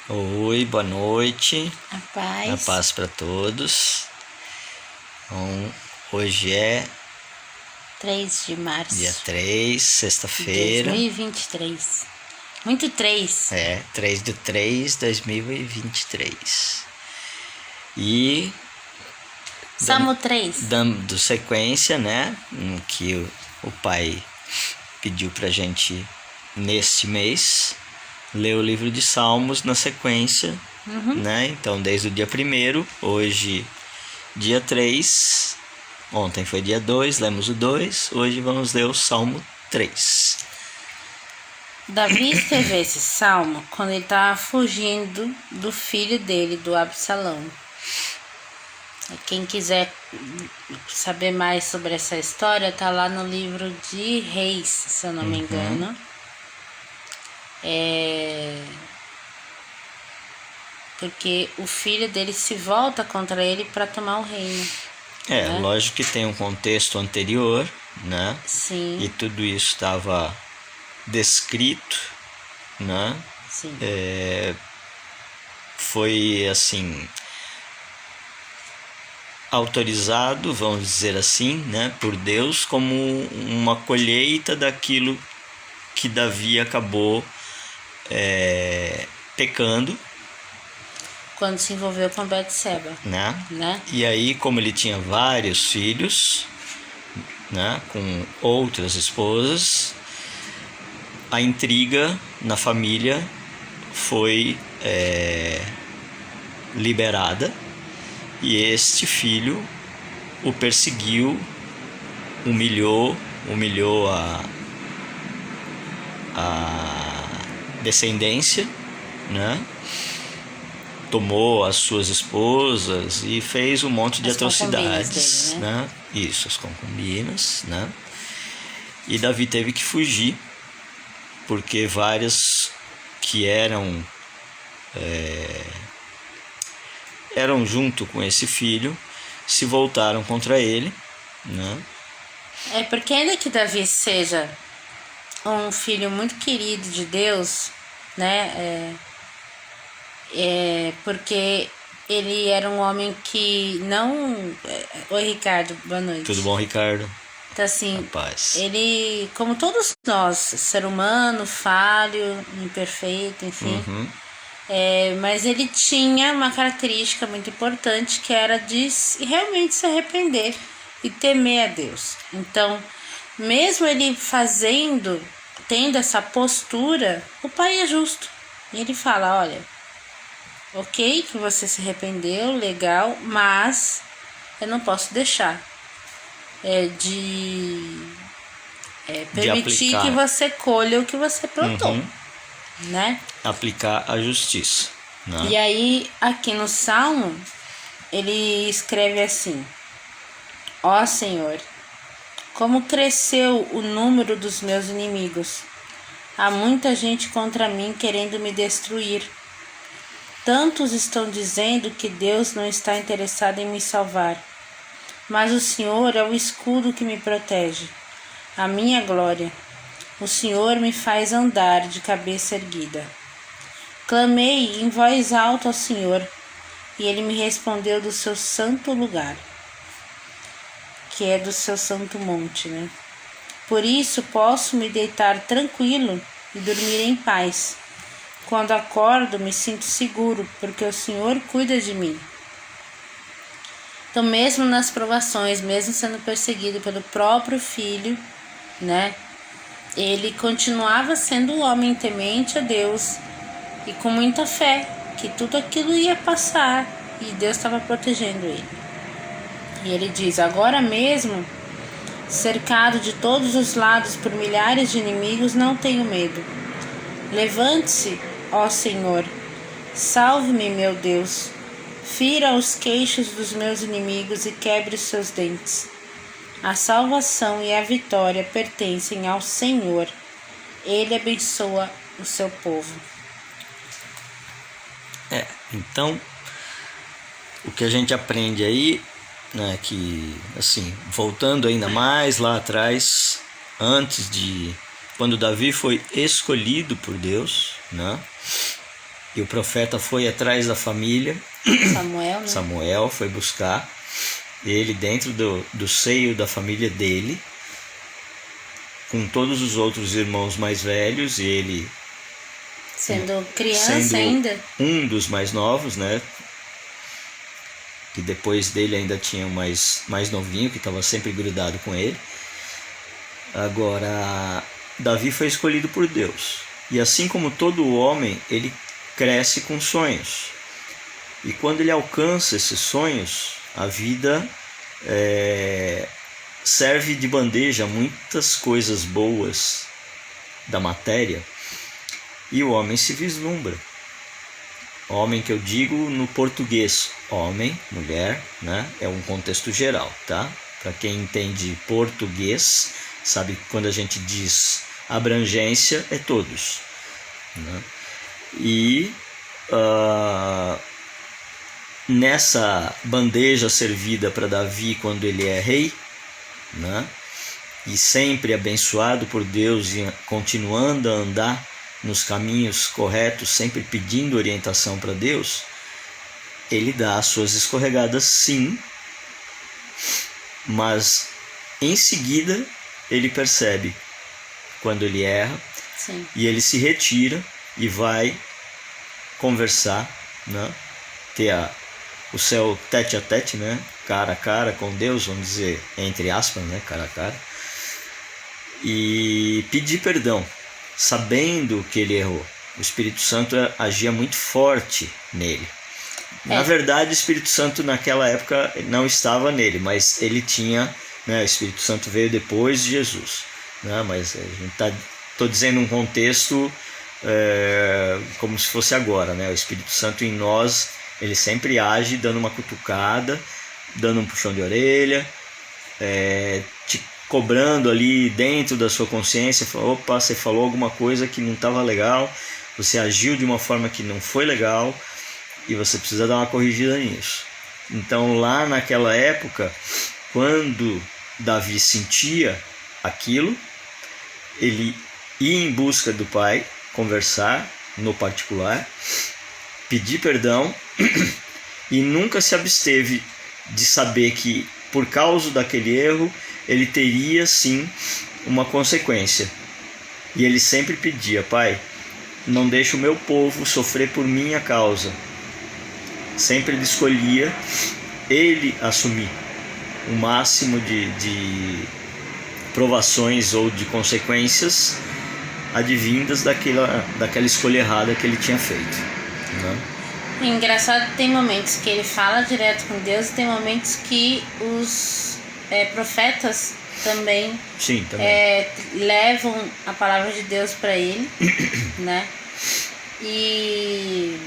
Oi, boa noite. A paz. A paz para todos. Então, hoje é 3 de março. dia 3, de sexta-feira. 2023. Muito 3. 3/3/2023. E Salmo 3. dando sequência, né? Que o pai pediu pra gente neste mês ler o livro de Salmos na sequência, né? Então, desde o dia 1º, hoje dia 3, ontem foi dia 2, lemos o 2, hoje vamos ler o Salmo 3. Davi escreveu esse salmo quando ele estava fugindo do filho dele, do Absalão. Quem quiser saber mais sobre essa história, tá lá no livro de Reis, se eu não me engano. Porque o filho dele se volta contra ele para tomar o reino. Né? Lógico que tem um contexto anterior, né? Sim. E tudo isso estava descrito, né? Sim. Foi assim autorizado, vamos dizer assim, né, por Deus, como uma colheita daquilo que Davi acabou pecando, Quando se envolveu com Betseba, né? E aí, como ele tinha vários filhos, né, com outras esposas, a intriga na família foi liberada, e este filho o perseguiu, humilhou a descendência, né? Tomou as suas esposas e fez um monte de atrocidades dele, né? Isso, as concubinas, né? E Davi teve que fugir, porque várias que eram junto com esse filho se voltaram contra ele, né? Porque ainda que Davi seja um filho muito querido de Deus, né? Porque ele era um homem que não... Oi, Ricardo, boa noite. Tudo bom, Ricardo? Então, assim, Rapaz. Ele, como todos nós, ser humano, falho, imperfeito, enfim, mas ele tinha uma característica muito importante, que era de realmente se arrepender e temer a Deus. Então, mesmo ele tendo essa postura, o pai é justo. E ele fala, olha, ok que você se arrependeu, legal, mas eu não posso deixar de permitir que você colha o que você plantou, né? Aplicar a justiça, né? E aí, aqui no Salmo, ele escreve assim: ó Senhor, como cresceu o número dos meus inimigos. Há muita gente contra mim querendo me destruir. Tantos estão dizendo que Deus não está interessado em me salvar. Mas o Senhor é o escudo que me protege, a minha glória. O Senhor me faz andar de cabeça erguida. Clamei em voz alta ao Senhor, e Ele me respondeu do seu santo lugar, que é do seu santo monte, né? Por isso posso me deitar tranquilo e dormir em paz. Quando acordo, me sinto seguro, porque o Senhor cuida de mim. Então, mesmo nas provações, mesmo sendo perseguido pelo próprio filho, né? Ele continuava sendo um homem temente a Deus e com muita fé, que tudo aquilo ia passar e Deus estava protegendo ele. E ele diz, agora mesmo, cercado de todos os lados por milhares de inimigos, não tenho medo. Levante-se, ó Senhor, salve-me, meu Deus. Fira os queixos dos meus inimigos e quebre os seus dentes. A salvação e a vitória pertencem ao Senhor. Ele abençoa o seu povo. Então, o que a gente aprende aí, né, que, assim, voltando ainda mais lá atrás, antes de... quando Davi foi escolhido por Deus, né? E o profeta foi atrás da família, Samuel, né? Samuel foi buscar ele dentro do seio da família dele, com todos os outros irmãos mais velhos, e ele Sendo criança ainda. um dos mais novos, né? Que depois dele ainda tinha um mais novinho, que estava sempre grudado com ele. Agora, Davi foi escolhido por Deus. E assim como todo homem, ele cresce com sonhos. E quando ele alcança esses sonhos, a vida serve de bandeja a muitas coisas boas da matéria, e o homem se vislumbra. Homem que eu digo no português, homem, mulher, né? É um contexto geral, tá? Para quem entende português, sabe que quando a gente diz abrangência, é todos, né? E nessa bandeja servida para Davi quando ele é rei, né? E sempre abençoado por Deus e continuando a andar nos caminhos corretos, sempre pedindo orientação para Deus, ele dá as suas escorregadas, sim, mas em seguida ele percebe quando ele erra, Sim. E ele se retira e vai conversar, né? Ter o seu tete a tete, né? Cara a cara com Deus, vamos dizer, entre aspas, né? Cara a cara, e pedir perdão, sabendo que ele errou. O Espírito Santo agia muito forte nele. Na verdade, o Espírito Santo naquela época não estava nele, mas ele tinha, né? O Espírito Santo veio depois de Jesus, né? Mas a gente tô dizendo um contexto como se fosse agora, né? O Espírito Santo em nós, ele sempre age dando uma cutucada, dando um puxão de orelha, te cobrando ali dentro da sua consciência, opa, você falou alguma coisa que não estava legal, você agiu de uma forma que não foi legal e você precisa dar uma corrigida nisso. Então lá naquela época, quando Davi sentia aquilo, ele ia em busca do pai, conversar no particular, pedir perdão e nunca se absteve de saber que por causa daquele erro ele teria sim uma consequência. E ele sempre pedia: Pai, não deixe o meu povo sofrer por minha causa. Sempre ele escolhia ele assumir o máximo de provações ou de consequências advindas daquela escolha errada que ele tinha feito, né? É engraçado, tem momentos que ele fala direto com Deus e tem momentos que os profetas também, Sim, também. levam a palavra de Deus para ele, né? E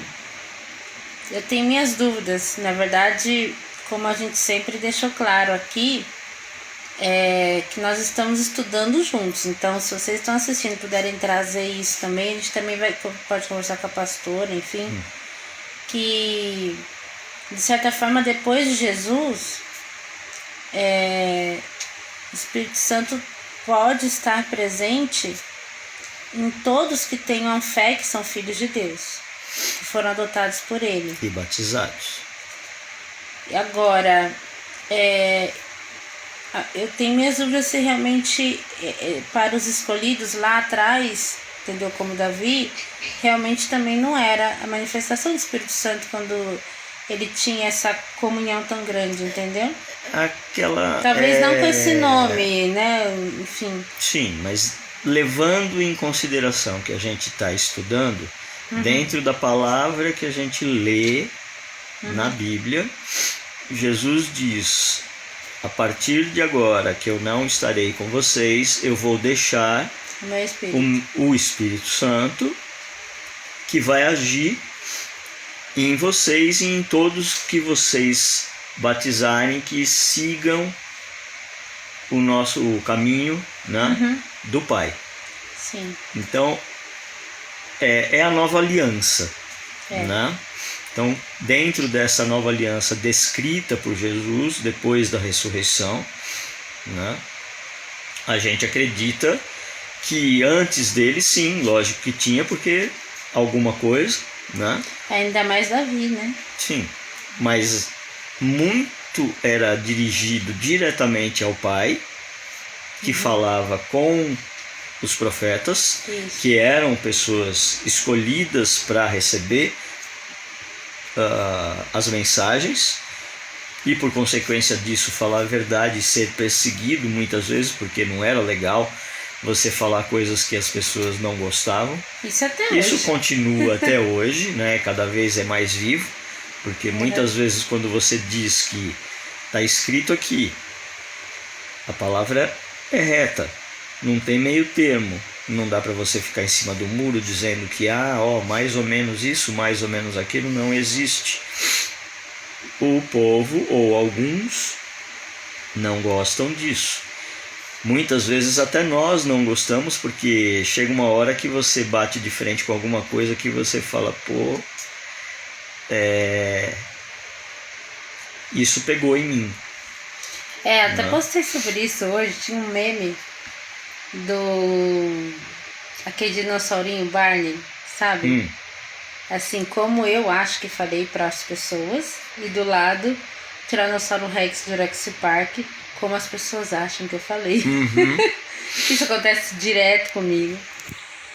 eu tenho minhas dúvidas. Na verdade, como a gente sempre deixou claro aqui, que nós estamos estudando juntos. Então, se vocês estão assistindo e puderem trazer isso também, a gente também pode conversar com a pastora, enfim. Que, de certa forma, depois de Jesus, o Espírito Santo pode estar presente em todos que tenham fé, que são filhos de Deus, que foram adotados por Ele e batizados. E agora, eu tenho minhas dúvidas se realmente para os escolhidos lá atrás, entendeu, como Davi, realmente também não era a manifestação do Espírito Santo quando ele tinha essa comunhão tão grande, entendeu? Talvez não com esse nome, né? Enfim. Sim, mas levando em consideração que a gente está estudando, dentro da palavra que a gente lê na Bíblia, Jesus diz: a partir de agora que eu não estarei com vocês, eu vou deixar o Espírito Santo, que vai agir em vocês e em todos que vocês batizarem, que sigam o caminho, né, do Pai. Sim. Então, é a nova aliança, né? Então, dentro dessa nova aliança descrita por Jesus depois da ressurreição, né, a gente acredita que antes dele, sim, lógico que tinha, porque alguma coisa, né? Ainda mais Davi, né? Sim, mas muito era dirigido diretamente ao Pai, que falava com os profetas, Isso. que eram pessoas escolhidas para receber as mensagens e, por consequência disso, falar a verdade e ser perseguido muitas vezes, porque não era legal você falar coisas que as pessoas não gostavam. Isso até hoje. Isso continua até hoje, né? Cada vez é mais vivo, porque muitas vezes quando você diz que está escrito aqui, a palavra é reta, não tem meio termo, não dá para você ficar em cima do muro dizendo que mais ou menos isso, mais ou menos aquilo, não existe. O povo ou alguns não gostam disso. Muitas vezes até nós não gostamos, porque chega uma hora que você bate de frente com alguma coisa que você fala, isso pegou em mim. Até postei sobre isso hoje, tinha um meme do aquele dinossaurinho Barney, sabe? Assim, como eu acho que falei para as pessoas, e do lado Tiranossauro Rex do Jurassic Park, como as pessoas acham que eu falei. Isso acontece direto comigo.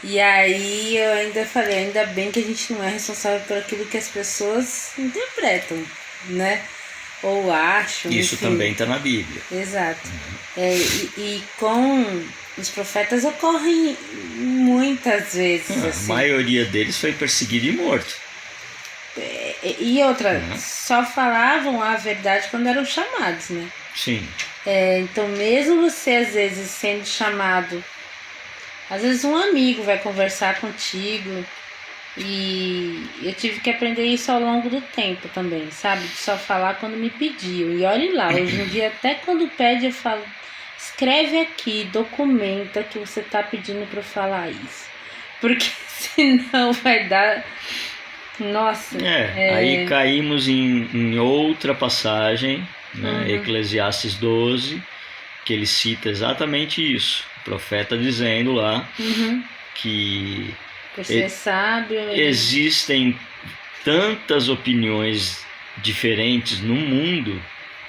E aí eu ainda falei, ainda bem que a gente não é responsável por aquilo que as pessoas interpretam, né? Ou acham. Isso enfim. também está na Bíblia. Exato. E com os profetas ocorrem muitas vezes. Assim. A maioria deles foi perseguido e morto. E outra, só falavam a verdade quando eram chamados, né? Sim. Então mesmo você às vezes sendo chamado, às vezes um amigo vai conversar contigo, e eu tive que aprender isso ao longo do tempo também, sabe? De só falar quando me pediam. E olhe lá, hoje em dia até quando pede eu falo, escreve aqui, documenta que você tá pedindo para eu falar isso. Porque senão vai dar... Nossa. Aí caímos em outra passagem, né? Eclesiastes 12, que ele cita exatamente isso. O profeta dizendo lá que você sabe, existem tantas opiniões diferentes no mundo,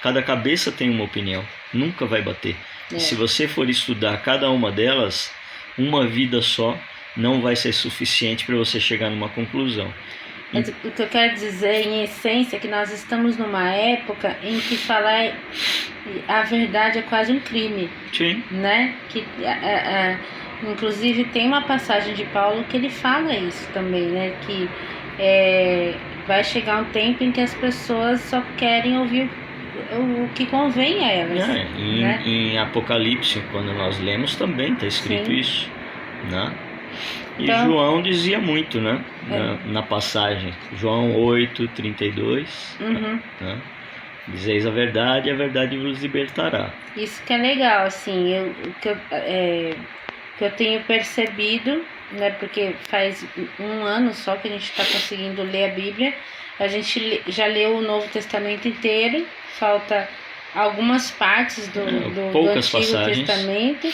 cada cabeça tem uma opinião, nunca vai bater. E se você for estudar cada uma delas, uma vida só não vai ser suficiente para você chegar numa conclusão. Mas o que eu quero dizer, em essência, é que nós estamos numa época em que falar a verdade é quase um crime. Sim. Né? Que, inclusive, tem uma passagem de Paulo que ele fala isso também, né? Que vai chegar um tempo em que as pessoas só querem ouvir o que convém a elas. Né? Em Apocalipse, quando nós lemos, também está escrito isso. Né? E então, João dizia muito, né? Na passagem, João 8:32, né? Dizeis a verdade vos libertará. Isso que é legal, assim, o que eu tenho percebido, né? Porque faz um ano só que a gente está conseguindo ler a Bíblia, a gente já leu o Novo Testamento inteiro, falta algumas partes do Antigo Testamento,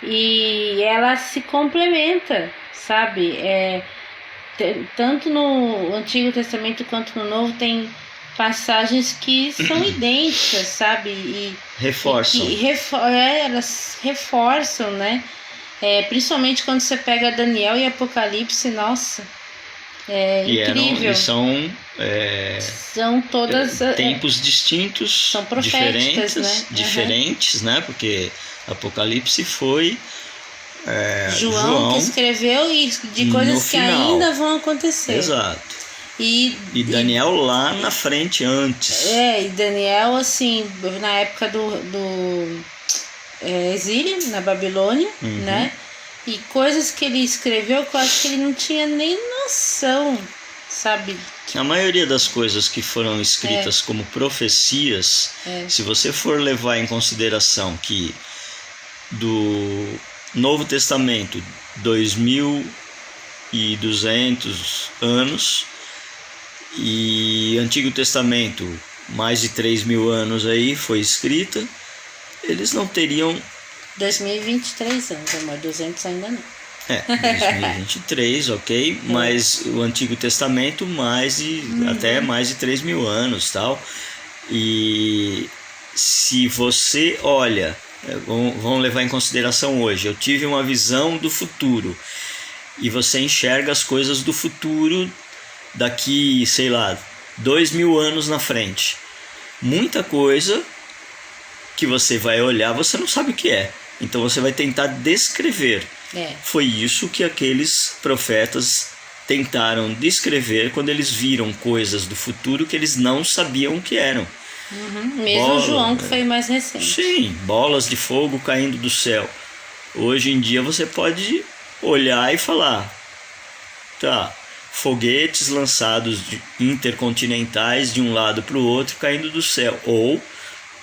e ela se complementa, sabe? Tanto no Antigo Testamento quanto no Novo tem passagens que são idênticas, sabe? E reforçam. Elas reforçam, né? Principalmente quando você pega Daniel e Apocalipse, nossa, incrível. São todas tempos distintos, são proféticas, diferentes, né? Porque Apocalipse foi João que escreveu e de coisas que ainda vão acontecer. Exato. E Daniel lá na frente, antes. E Daniel, assim, na época do exílio na Babilônia, né? E coisas que ele escreveu que eu acho que ele não tinha nem noção, sabe? A maioria das coisas que foram escritas como profecias, se você for levar em consideração que do Novo Testamento, 2.200 anos, e Antigo Testamento, mais de 3.000 anos aí, foi escrita, eles não teriam... 2023 anos, amor, 200 ainda não. 2023, ok? Mas o Antigo Testamento até mais de 3.000 anos, tal. E se você olha, vamos levar em consideração hoje, eu tive uma visão do futuro e você enxerga as coisas do futuro daqui, sei lá, 2.000 anos na frente. Muita coisa que você vai olhar, você não sabe o que é. Então você vai tentar descrever. Foi isso que aqueles profetas tentaram descrever quando eles viram coisas do futuro que eles não sabiam o que eram. Mesmo João, que foi mais recente. Sim, bolas de fogo caindo do céu. Hoje em dia você pode olhar e falar, tá, foguetes lançados intercontinentais de um lado para o outro caindo do céu, ou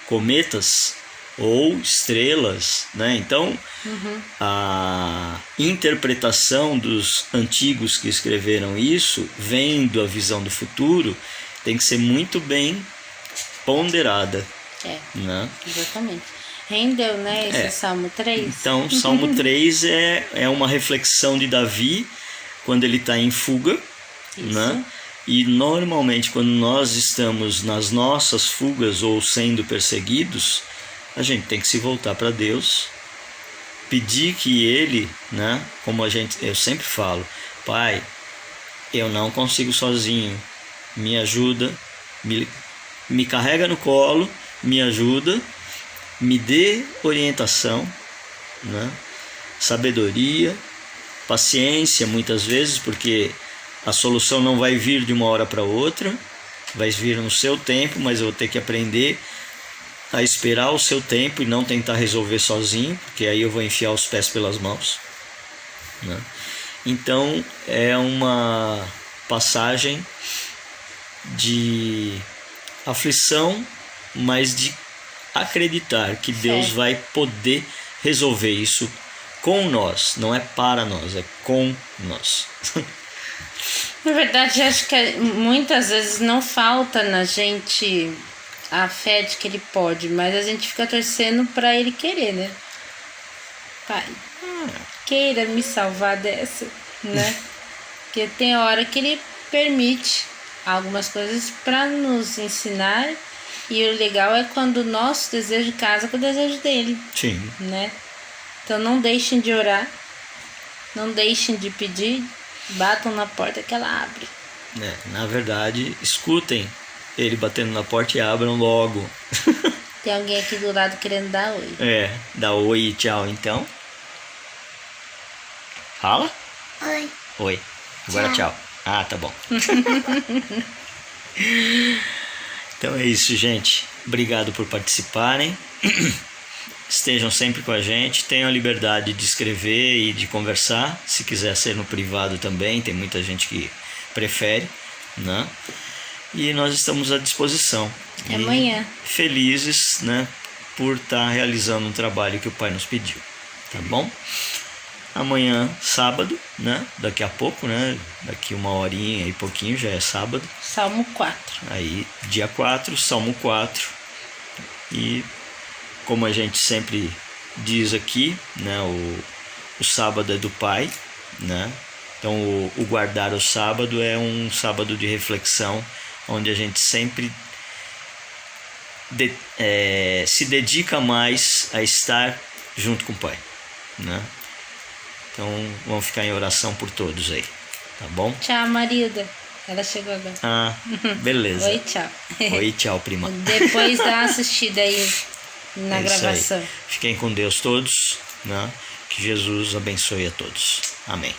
cometas, ou estrelas, né? Então, a interpretação dos antigos que escreveram isso, vendo a visão do futuro, tem que ser muito bem ponderada. Né? Exatamente. Rendeu, né, esse Salmo 3? Então, Salmo 3 é uma reflexão de Davi quando ele está em fuga, né? E normalmente quando nós estamos nas nossas fugas ou sendo perseguidos, a gente tem que se voltar para Deus, pedir que Ele, né, como eu sempre falo, Pai, eu não consigo sozinho, me ajuda, me carrega no colo, me ajuda, me dê orientação, né, sabedoria, paciência muitas vezes, porque a solução não vai vir de uma hora para outra, vai vir no seu tempo, mas eu vou ter que aprender a esperar o seu tempo e não tentar resolver sozinho, porque aí eu vou enfiar os pés pelas mãos, né? Então é uma passagem de aflição, mas de acreditar que Deus vai poder resolver isso com nós, não é para nós, é com nós. Na verdade, acho que muitas vezes não falta na gente a fé de que Ele pode, mas a gente fica torcendo para Ele querer, né? Pai, queira me salvar dessa, né? Porque tem hora que Ele permite algumas coisas para nos ensinar, e o legal é quando o nosso desejo casa com o desejo dele. Sim. Né? Então não deixem de orar, não deixem de pedir, batam na porta que ela abre. Na verdade, escutem Ele batendo na porta e abram logo. Tem alguém aqui do lado querendo dar oi. Dá oi e tchau então. Fala? Oi. Oi. Agora tchau. Ah, tá bom. Então é isso, gente. Obrigado por participarem. Estejam sempre com a gente. Tenham a liberdade de escrever e de conversar. Se quiser ser no privado também, tem muita gente que prefere, né? E nós estamos à disposição. Até amanhã. Felizes, né, por estar realizando um trabalho que o Pai nos pediu. Tá bom? Amanhã, sábado, né? Daqui a pouco, né? Daqui uma horinha e pouquinho já é sábado. Salmo 4. Aí, dia 4, Salmo 4. E como a gente sempre diz aqui, né? O sábado é do Pai, né? Então, o guardar o sábado é um sábado de reflexão, onde a gente sempre se dedica mais a estar junto com o Pai, né? Então vamos ficar em oração por todos aí, tá bom? Tchau, Marilda. Ela chegou agora. Ah, beleza. Oi, tchau. Oi, tchau, prima. Depois dá uma assistida aí na gravação. Fiquem com Deus todos, né? Que Jesus abençoe a todos. Amém.